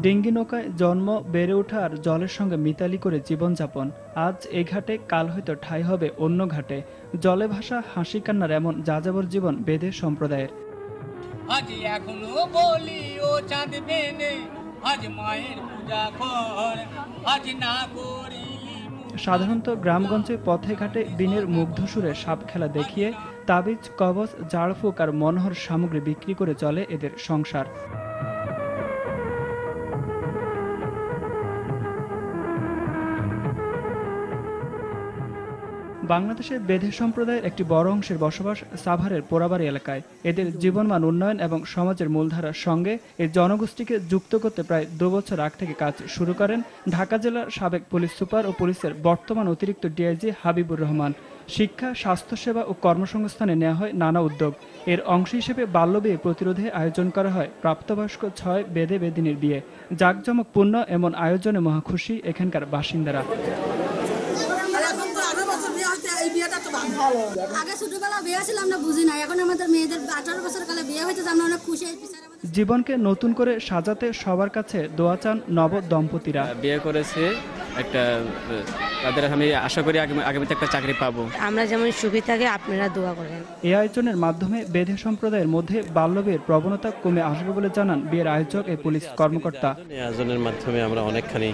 ডিঙ্গি নৌকায় জন্ম, বেড়ে ওঠা আর জলের সঙ্গে মিতালি করে জীবনযাপন। আজ এ ঘাটে, কাল হয়তো ঠাঁই হবে অন্য ঘাটে। জলে ভাসা হাসি কান্নার এমন যাযাবর জীবন বেদে সম্প্রদায়ের। আজ এখনো বলি ও চাঁদ বেনে, আজ মায়ের পূজা কর, আজ না করি। সাধারণত গ্রামগঞ্জে পথে ঘাটে দিনের মুগ্ধ সুরে সাপ খেলা দেখিয়ে তাবিজ, কবচ, ঝাড়ফুঁক আর মনোহর সামগ্রী বিক্রি করে চলে এদের সংসার। বাংলাদেশের বেদে সম্প্রদায়ের একটি বড় অংশের বসবাস সাভারের পোড়াবাড়ি এলাকায়। এদের জীবনমান উন্নয়ন এবং সমাজের মূলধারার সঙ্গে এই জনগোষ্ঠীকে যুক্ত করতে প্রায় 2 বছর আগ থেকে কাজ শুরু করেন ঢাকা জেলার সাবেক পুলিশ সুপার ও পুলিশের বর্তমান অতিরিক্ত ডিআইজি হাবিবুর রহমান। শিক্ষা, স্বাস্থ্যসেবা ও কর্মসংস্থানে নেওয়া হয় নানা উদ্যোগ। এর অংশ হিসেবে বাল্যবিয়ে প্রতিরোধে আয়োজন করা হয় প্রাপ্তবয়স্ক 6 বেদে বেদিনীর বিয়ে। জাঁকজমকপূর্ণ এমন আয়োজনে মহাখুশি এখানকার বাসিন্দারা। আগে ছোটবেলা বিয়ে ছিল আমরা বুঝি না, এখন আমাদের মেয়েদের 18 বছর কালে বিয়ে হয়েছে, আমরা অনেক খুশি। জীবনকে নতুন করে সাজাতে সবার কাছে দোয়া চান নব দম্পতিরা। বিয়ে করেছে একটা, তাদের আমি আশা করি আগামীতে একটা চাকরি পাবো। আমরা যেমন সুখী থাকি আপনারা দোয়া করেন। এই আয়োজনের মাধ্যমে বেদে সম্প্রদায়ের মধ্যে বাল্যবিয়ের প্রবণতা কমে আসবে বলে জানান বিয়ের আয়োজক এই পুলিশ কর্মকর্তা। এই আয়োজনের মাধ্যমে আমরা অনেকখানি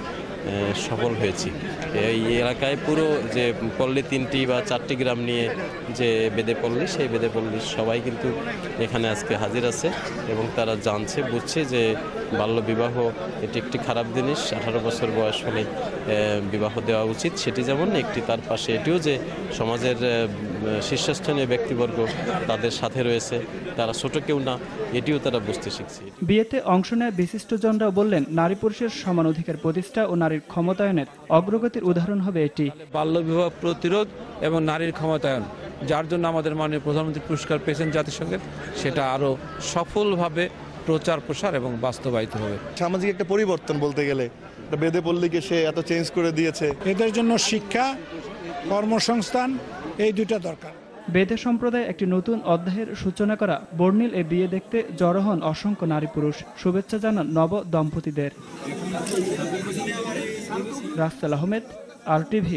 সফল হয়েছি। এই এলাকায় পুরো যে পল্লী 3টি বা 4টি গ্রাম নিয়ে যে বেদে পল্লী, সেই বেদে পল্লীর সবাই কিন্তু এখানে আজকে হাজির আছে এবং তারা জানছে, বুঝছে যে বাল্য বিবাহ এটি একটি খারাপ জিনিস। 18 বছর বয়স হলে বিবাহ দেওয়া উচিত, সেটি যেমন একটি, তার পাশে এটিও যে সমাজের শীর্ষস্থানীয় ব্যক্তিবর্গ তাদের সাথে রয়েছে, তারা ছোট কেউ না, এটিও তারা বুঝতে শিখছে। বিয়েতে অংশ নেয় বিশিষ্টজনরা বললেন, নারী পুরুষের সমান অধিকার প্রতিষ্ঠা ও নারীর ক্ষমতায়নের অগ্রগতির উদাহরণ হবে এটি। বাল্যবিবাহ প্রতিরোধ এবং নারীর ক্ষমতায়ন, যার জন্য আমাদের মাননীয় প্রধানমন্ত্রী পুরস্কার পেয়েছেন জাতিসংঘের, সেটা আরও সফলভাবে প্রচার প্রসার এবং বাস্তবায়িত হবে। সামাজিক একটা পরিবর্তন বলতে গেলে বেদে পল্লীকে সে এত চেঞ্জ করে দিয়েছে। এদের জন্য শিক্ষা, কর্মসংস্থান, এই দুইটা দরকার। বেদে সম্প্রদায় একটি নতুন অধ্যায়ের সূচনা করা বর্ণিল এ বিয়ে দেখতে জড়ো হন অসংখ্য নারী পুরুষ। শুভেচ্ছা জানান নব দম্পতিদের। রাসেল আহমেদ, RTV।